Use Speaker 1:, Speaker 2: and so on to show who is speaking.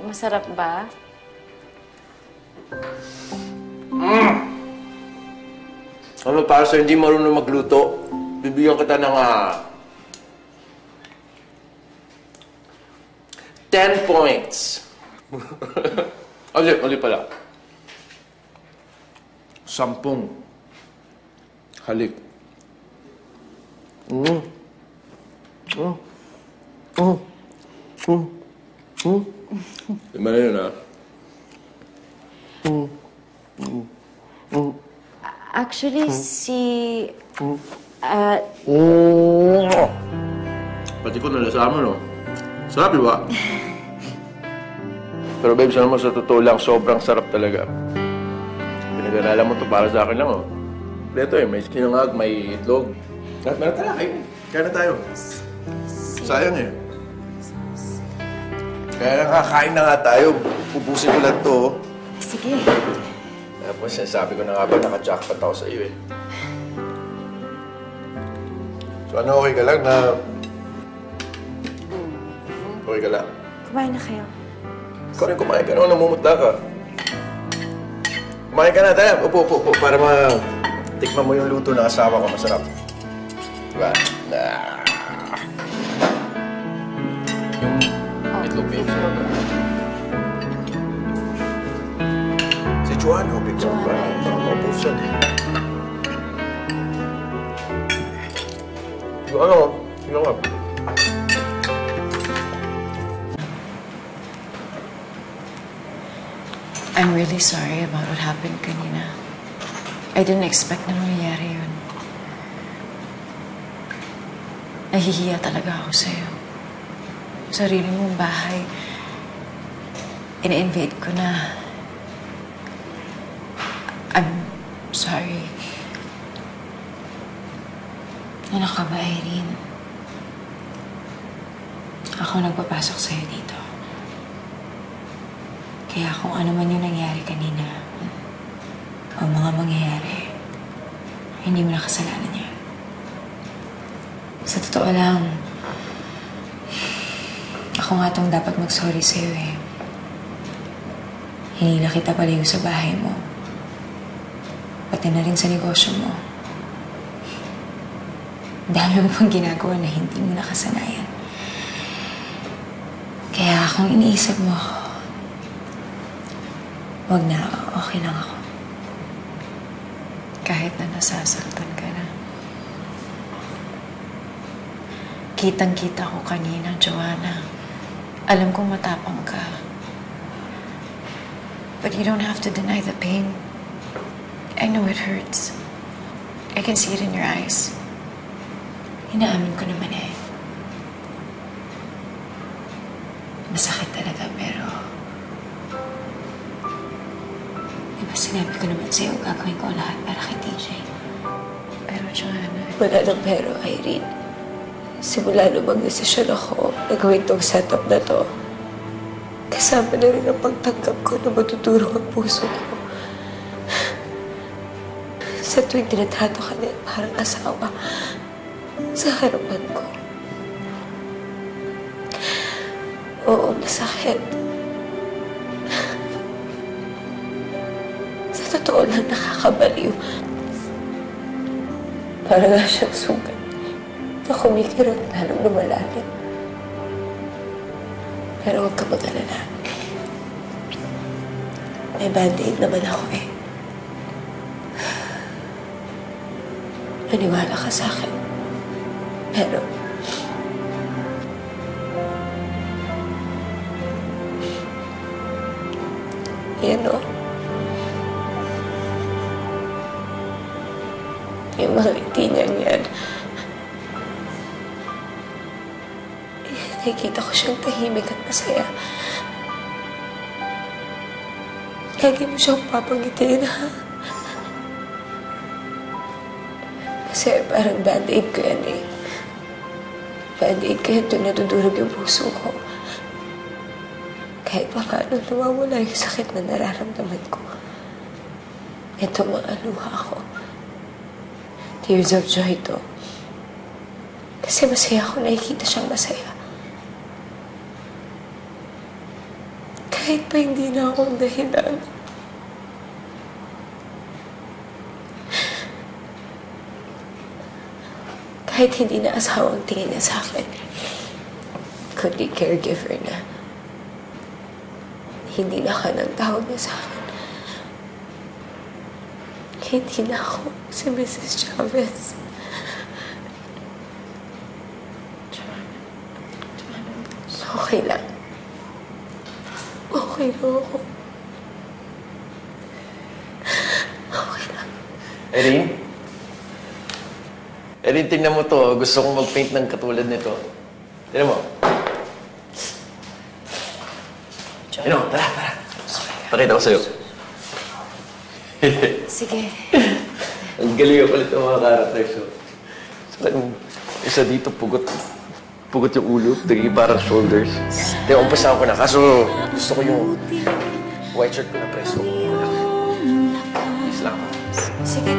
Speaker 1: Masarap ba?
Speaker 2: Ano, para sa hindi marunong magluto, bibigyan kita ng 10 points. Uli pala. 10. Halik. Lima na yun, ha?
Speaker 1: Actually,
Speaker 2: Pati ko nalasama, no? Sarap, di ba? Pero babe, sa naman sa totoo lang, sobrang sarap talaga. Pinag-aralan mo to para sa akin lang, oh. Dito may sinangag, may itlog. At meron tayo, kaya na tayo. Sayang eh. Kaya nakakain na nga tayo. Pupusin ko lang to, oh.
Speaker 1: Sige.
Speaker 2: Tapos sinasabi ko na nga ba, naka-jackpot ako sa iyo eh. So ano, okay ka lang na... Okay ka lang?
Speaker 1: Kumain na kayo.
Speaker 2: Ikaw rin kumain ka naman, namumutla ka. Kumain ka na, tayo. Upo, para tikman mo yung luto ng asawa ko. Masarap. Diba? Yung itlog beef. Si Joanna, bigyan mo ba? Mapusan eh. Yung ano, yun nga.
Speaker 3: I'm really sorry about what happened kanina. I didn't expect na mangyayari yun. Nahihiya talaga ako sa'yo. Sarili mong bahay, ina-invade ko na. I'm sorry. Ano ka ba, Irene? Ako nagpapasok sa'yo dito. Kaya kung ano man yung nangyari kanina, o mga mangyayari, hindi mo na kasalanan yan. Sa totoo lang, ako nga itong dapat mag-sorry sa'yo eh. Hinila kita palayo sa bahay mo. Pati na rin sa negosyo mo. Dami mo pang ginagawa na hindi mo nakasanayan. Kaya kung iniisip mo, wag na, okay lang ako. Kahit na nasasaktan ka na. Kitang-kita ko kanina, Joanna. Alam kong matapang ka. But you don't have to deny the pain. I know it hurts. I can see it in your eyes. Inaamin ko naman eh. Masakit talaga, pero... Diba sinabi ko naman sa'yo, gagawin ko lahat para kay TJ. Pero Joanna...
Speaker 4: Wala nang pero, Irene. Simula nung mag-desisyon ako na gawin tong setup na to, kasama na rin ang pagtanggap ko na matuturo ang puso ko. Sa tuwing tinatrato ka na parang asawa sa harapan ko. Oo, masakit. Sa totoo lang, nakakabaliw. Para nga siyang sugat na kumikirat lalong lumalalim. Pero huwag ka mag-alala. May band-aid naman ako eh. Maniwala ka sa akin. Pero... yan o. Yung mga ngiti niyang yan. Nakikita ko siyang tahimik at masaya. Lagi mo siyang papangitin, ha? Kasi parang band-aid ko yan eh. Band-aid ko yan doon nadudurog yung puso ko. Kahit pa paano nawawala yung sakit na nararamdaman ko. Ito mga luha ko. Tears of joy to. Kasi masaya ako nakikita siyang masaya. Kahit pa hindi na akong dahilan. Kahit hindi na asawang tingin niya sa akin. Kundi caregiver na. Hindi na ka ng tawag niya sa akin. Hindi na ako si Mrs. Chavez. Okay lang. Okay lang ako. Okay lang.
Speaker 2: Erin? Erin, tingnan mo to. Gusto kong mag-paint ng katulad nito. Tingnan mo. Tingnan mo, tara, tara. Pakita ko sa'yo.
Speaker 1: Sige.
Speaker 2: Ang galing ako ulit ng mga characters. So. Saka yung isa dito, pugot. Pugot yung ulo. Tingin parang shoulders. Teka, umpisahan ko na. Kaso gusto ko yung white shirt ko na preso. Please lang.
Speaker 1: Sige,